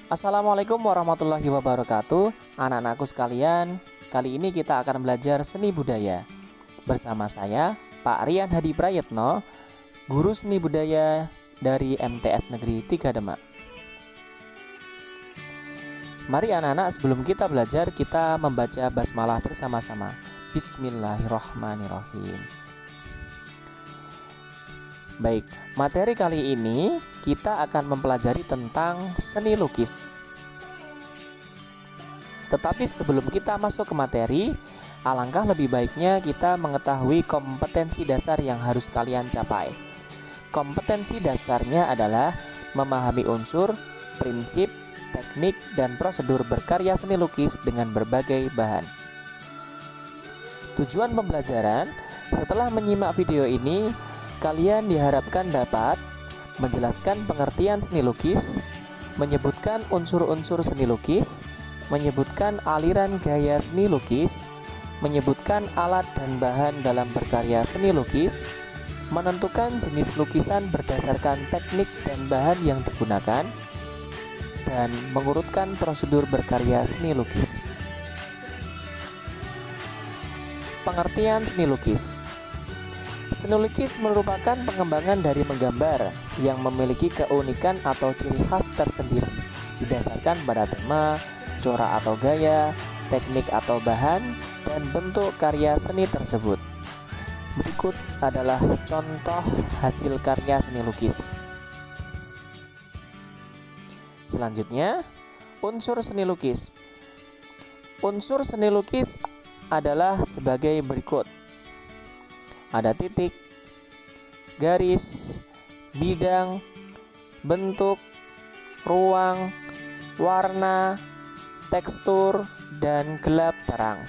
Assalamualaikum warahmatullahi wabarakatuh. Anak-anakku sekalian, kali ini kita akan belajar seni budaya. Bersama saya, Pak Rian Hadi Prayetno, guru seni budaya dari MTS Negeri 3 Demak. Mari anak-anak, sebelum kita belajar, kita membaca basmalah bersama-sama. Bismillahirrahmanirrahim. Baik, materi kali ini kita akan mempelajari tentang seni lukis. Tetapi sebelum kita masuk ke materi, alangkah lebih baiknya kita mengetahui kompetensi dasar yang harus kalian capai. Kompetensi dasarnya adalah memahami unsur, prinsip, teknik, dan prosedur berkarya seni lukis dengan berbagai bahan. Tujuan pembelajaran, setelah menyimak video ini, kalian diharapkan dapat menjelaskan pengertian seni lukis, menyebutkan unsur-unsur seni lukis, menyebutkan aliran gaya seni lukis, menyebutkan alat dan bahan dalam berkarya seni lukis, menentukan jenis lukisan berdasarkan teknik dan bahan yang digunakan, dan mengurutkan prosedur berkarya seni lukis. Pengertian seni lukis. Seni lukis merupakan pengembangan dari menggambar yang memiliki keunikan atau ciri khas tersendiri didasarkan pada tema, corak atau gaya, teknik atau bahan, dan bentuk karya seni tersebut. Berikut adalah contoh hasil karya seni lukis. Selanjutnya, unsur seni lukis. Unsur seni lukis adalah sebagai berikut. Ada titik, garis, bidang, bentuk, ruang, warna, tekstur, dan gelap terang.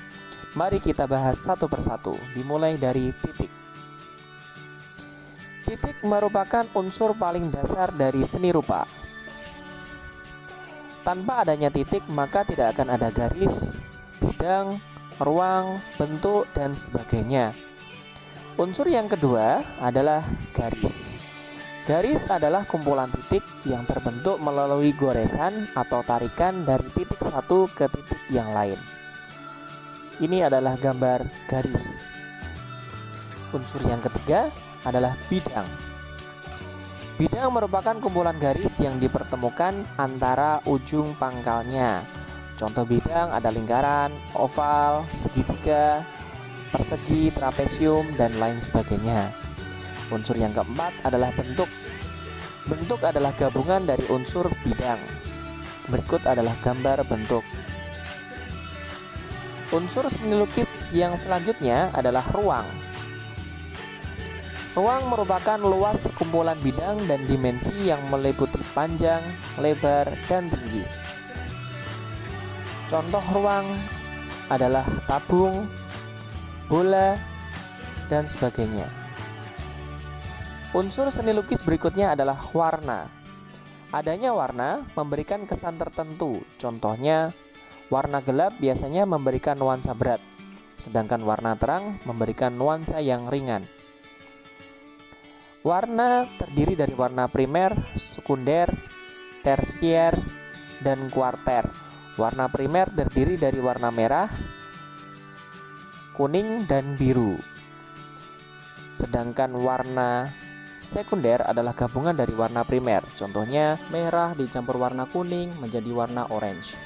Mari kita bahas satu persatu, dimulai dari titik. Titik merupakan unsur paling dasar dari seni rupa. Tanpa adanya titik, maka tidak akan ada garis, bidang, ruang, bentuk, dan sebagainya. Unsur yang kedua adalah garis. Garis adalah kumpulan titik yang terbentuk melalui goresan atau tarikan dari titik satu ke titik yang lain. Ini adalah gambar garis. Unsur yang ketiga adalah bidang. Bidang merupakan kumpulan garis yang dipertemukan antara ujung pangkalnya. Contoh bidang ada lingkaran, oval, segitiga, persegi, trapesium, dan lain sebagainya. Unsur yang keempat adalah bentuk. Bentuk adalah gabungan dari unsur bidang. Berikut adalah gambar bentuk. Unsur seni lukis yang selanjutnya adalah ruang. Ruang merupakan luas kumpulan bidang dan dimensi yang meliputi panjang, lebar, dan tinggi. Contoh ruang adalah tabung, bola, dan sebagainya. Unsur seni lukis berikutnya adalah warna. Adanya warna memberikan kesan tertentu. Contohnya, warna gelap biasanya memberikan nuansa berat, sedangkan warna terang memberikan nuansa yang ringan. Warna terdiri dari warna primer, sekunder, tersier, dan kuarter. Warna primer terdiri dari warna merah, kuning, dan biru. Sedangkan warna sekunder adalah gabungan dari warna primer. Contohnya, merah dicampur warna kuning menjadi warna orange.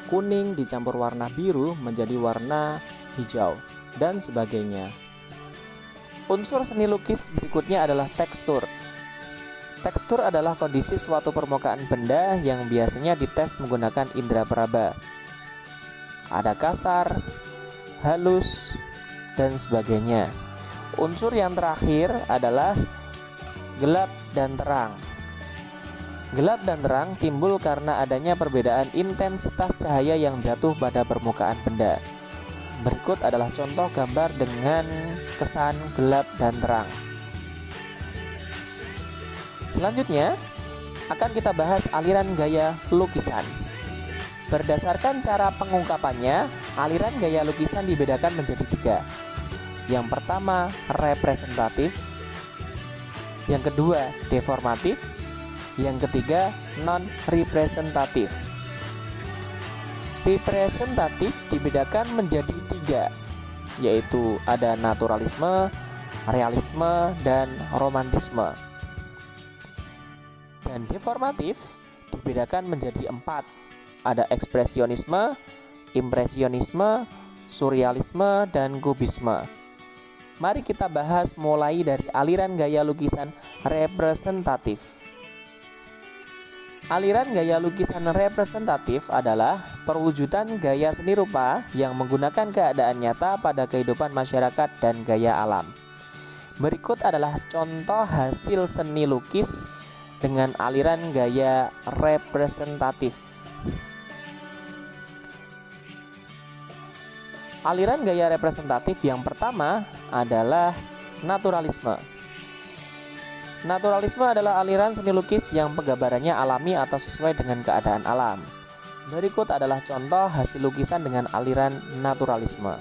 Kuning dicampur warna biru menjadi warna hijau, dan sebagainya. Unsur seni lukis berikutnya adalah tekstur. Tekstur adalah kondisi suatu permukaan benda yang biasanya dites menggunakan indera peraba. Ada kasar, halus, dan sebagainya. Unsur yang terakhir adalah gelap dan terang. Gelap dan terang timbul karena adanya perbedaan intensitas cahaya yang jatuh pada permukaan benda. Berikut adalah contoh gambar dengan kesan gelap dan terang. Selanjutnya, akan kita bahas aliran gaya lukisan. Berdasarkan cara pengungkapannya, aliran gaya lukisan dibedakan menjadi 3. Yang pertama, representatif. Yang kedua, deformatif. Yang ketiga, non-representatif. representatif dibedakan menjadi 3, yaitu ada naturalisme, realisme, dan romantisme. Dan deformatif dibedakan menjadi 4, ada ekspresionisme, impresionisme, surrealisme, dan kubisme. Mari kita bahas mulai dari aliran gaya lukisan representatif. Aliran gaya lukisan representatif adalah perwujudan gaya seni rupa yang menggunakan keadaan nyata pada kehidupan masyarakat dan gaya alam. Berikut adalah contoh hasil seni lukis dengan aliran gaya representatif. Aliran gaya representatif yang pertama adalah naturalisme. Naturalisme adalah aliran seni lukis yang penggambarannya alami atau sesuai dengan keadaan alam. Berikut adalah contoh hasil lukisan dengan aliran naturalisme.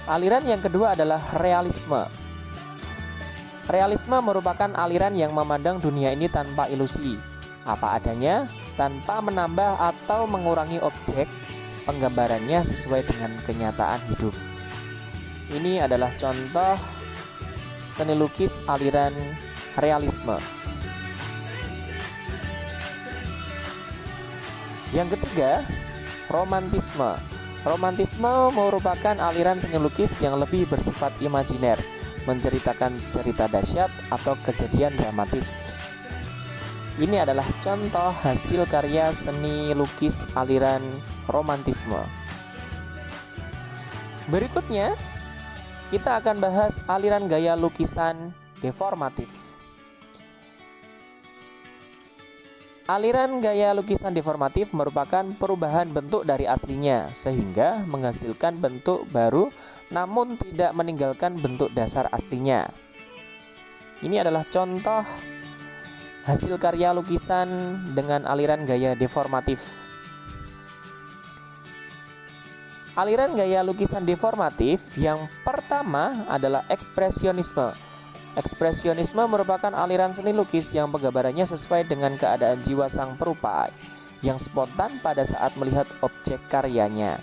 Aliran yang kedua adalah realisme. Realisme merupakan aliran yang memandang dunia ini tanpa ilusi, apa adanya, tanpa menambah atau mengurangi objek, penggambarannya sesuai dengan kenyataan hidup. Ini adalah contoh seni lukis aliran realisme. Yang ketiga, romantisme. Romantisme merupakan aliran seni lukis yang lebih bersifat imajiner, menceritakan cerita dahsyat atau kejadian dramatis. Ini adalah contoh hasil karya seni lukis aliran romantisme. Berikutnya, kita akan bahas aliran gaya lukisan deformatif. Aliran gaya lukisan deformatif merupakan perubahan bentuk dari aslinya sehingga menghasilkan bentuk baru namun tidak meninggalkan bentuk dasar aslinya. Ini adalah contoh hasil karya lukisan dengan aliran gaya deformatif. Aliran gaya lukisan deformatif yang pertama adalah ekspresionisme. Ekspresionisme merupakan aliran seni lukis yang penggambarannya sesuai dengan keadaan jiwa sang perupa yang spontan pada saat melihat objek karyanya.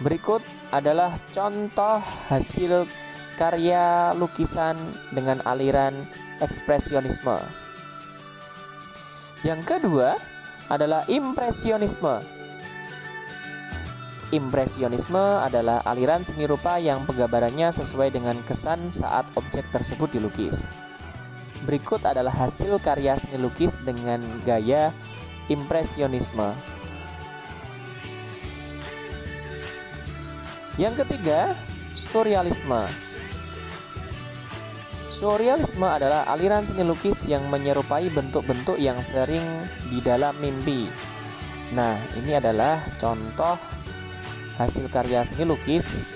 Berikut adalah contoh hasil karya lukisan dengan aliran ekspresionisme. Yang kedua adalah impresionisme. Impresionisme adalah aliran seni rupa yang penggambarannya sesuai dengan kesan saat objek tersebut dilukis. Berikut adalah hasil karya seni lukis dengan gaya impresionisme. Yang ketiga, surrealisme. Surrealisme adalah aliran seni lukis yang menyerupai bentuk-bentuk yang sering di dalam mimpi. Nah, ini adalah contoh hasil karya seni lukis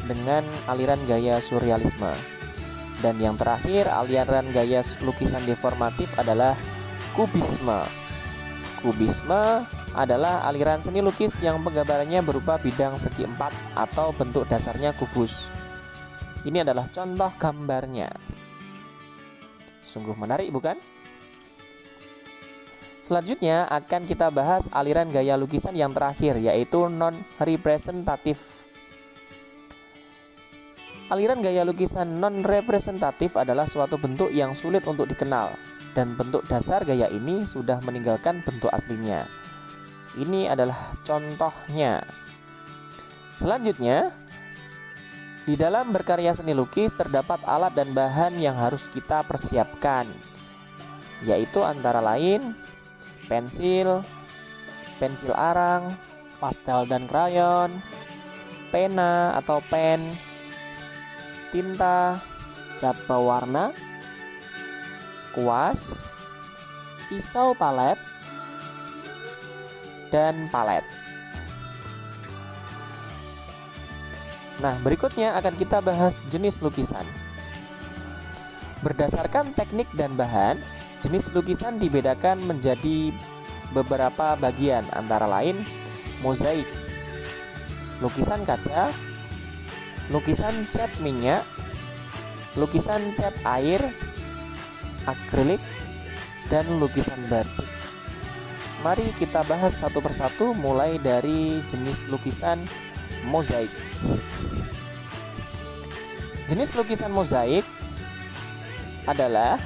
dengan aliran gaya surrealisme. Dan yang terakhir, aliran gaya lukisan deformatif adalah kubisme. Kubisme adalah aliran seni lukis yang penggambarannya berupa bidang segi empat atau bentuk dasarnya kubus. Ini adalah contoh gambarnya. Sungguh menarik, bukan? Selanjutnya akan kita bahas aliran gaya lukisan yang terakhir, yaitu non-representatif. Aliran gaya lukisan non-representatif adalah suatu bentuk yang sulit untuk dikenal, dan bentuk dasar gaya ini sudah meninggalkan bentuk aslinya. Ini adalah contohnya. Selanjutnya, di dalam berkarya seni lukis terdapat alat dan bahan yang harus kita persiapkan, yaitu antara lain pensil, pensil arang, pastel dan krayon, pena atau pen, tinta, cat pewarna, kuas, pisau palet, dan palet. Nah, berikutnya akan kita bahas jenis lukisan. Berdasarkan teknik dan bahan, jenis lukisan dibedakan menjadi beberapa bagian, antara lain mozaik, lukisan kaca, lukisan cat minyak, lukisan cat air, akrilik, dan lukisan batik. Mari kita bahas satu persatu mulai dari jenis lukisan mozaik. Jenis lukisan mozaik adalah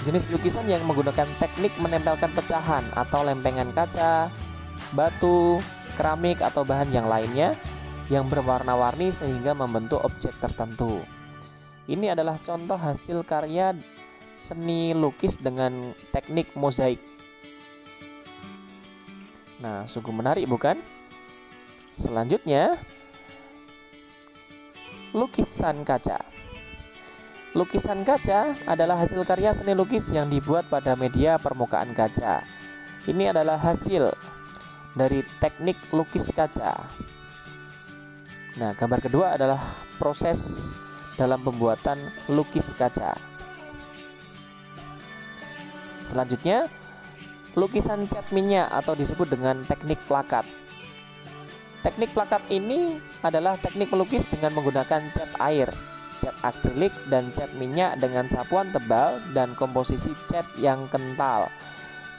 jenis lukisan yang menggunakan teknik menempelkan pecahan atau lempengan kaca, batu, keramik atau bahan yang lainnya yang berwarna-warni sehingga membentuk objek tertentu. Ini adalah contoh hasil karya seni lukis dengan teknik mozaik. Nah, sungguh menarik bukan? Selanjutnya, lukisan kaca. Lukisan kaca adalah hasil karya seni lukis yang dibuat pada media permukaan kaca. Ini adalah hasil dari teknik lukis kaca. Nah, gambar kedua adalah proses dalam pembuatan lukis kaca. Selanjutnya, lukisan cat minyak atau disebut dengan teknik plakat. Teknik plakat ini adalah teknik melukis dengan menggunakan cat air, cat akrilik, dan cat minyak dengan sapuan tebal dan komposisi cat yang kental.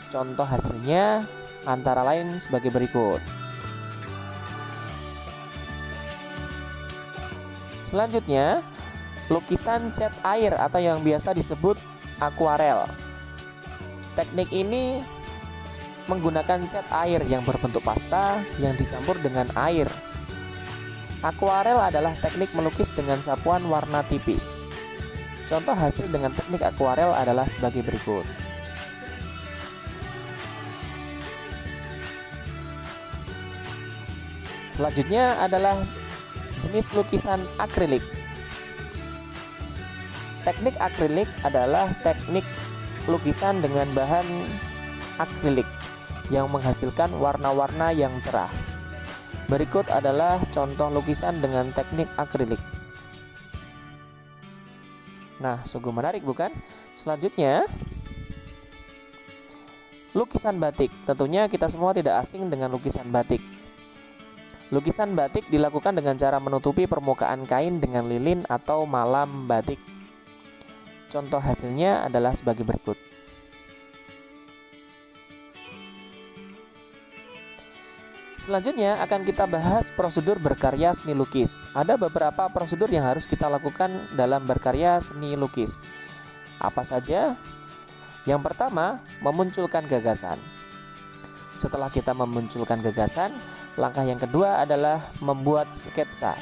Contoh hasilnya antara lain sebagai berikut. Selanjutnya, lukisan cat air atau yang biasa disebut akuarel. Teknik ini menggunakan cat air yang berbentuk pasta yang dicampur dengan air. Akuarel adalah teknik melukis dengan sapuan warna tipis. Contoh hasil dengan teknik akuarel adalah sebagai berikut. Selanjutnya adalah jenis lukisan akrilik. Teknik akrilik adalah teknik lukisan dengan bahan akrilik yang menghasilkan warna-warna yang cerah. Berikut adalah contoh lukisan dengan teknik akrilik. Nah, sungguh menarik bukan? Selanjutnya, lukisan batik. Tentunya kita semua tidak asing dengan lukisan batik. Lukisan batik dilakukan dengan cara menutupi permukaan kain dengan lilin atau malam batik. Contoh hasilnya adalah sebagai berikut. Selanjutnya akan kita bahas prosedur berkarya seni lukis. Ada beberapa prosedur yang harus kita lakukan dalam berkarya seni lukis. Apa saja? Yang pertama, memunculkan gagasan. Setelah kita memunculkan gagasan, langkah yang kedua adalah membuat sketsa.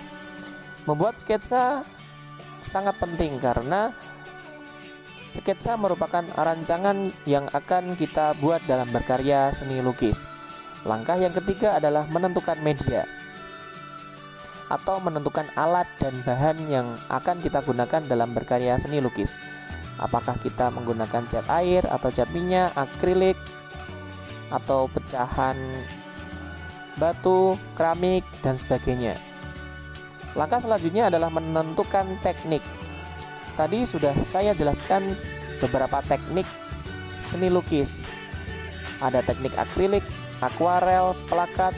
Membuat sketsa sangat penting karena sketsa merupakan rancangan yang akan kita buat dalam berkarya seni lukis. Langkah yang ketiga adalah menentukan media atau menentukan alat dan bahan yang akan kita gunakan dalam berkarya seni lukis. Apakah kita menggunakan cat air atau cat minyak, akrilik, atau pecahan batu, keramik, dan sebagainya. Langkah selanjutnya adalah menentukan teknik. Tadi sudah saya jelaskan beberapa teknik seni lukis. Ada teknik akrilik, akuarel, plakat,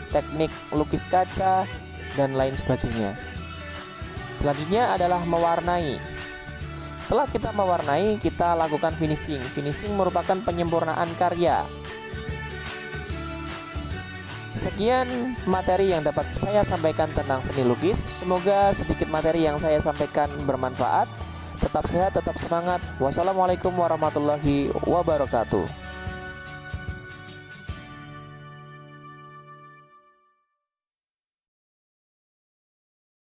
teknik lukis kaca, dan lain sebagainya. Selanjutnya adalah mewarnai. Setelah kita mewarnai, kita lakukan finishing. Finishing merupakan penyempurnaan karya. Sekian materi yang dapat saya sampaikan tentang seni lukis. Semoga sedikit materi yang saya sampaikan bermanfaat. Tetap sehat, tetap semangat. Wassalamualaikum warahmatullahi wabarakatuh.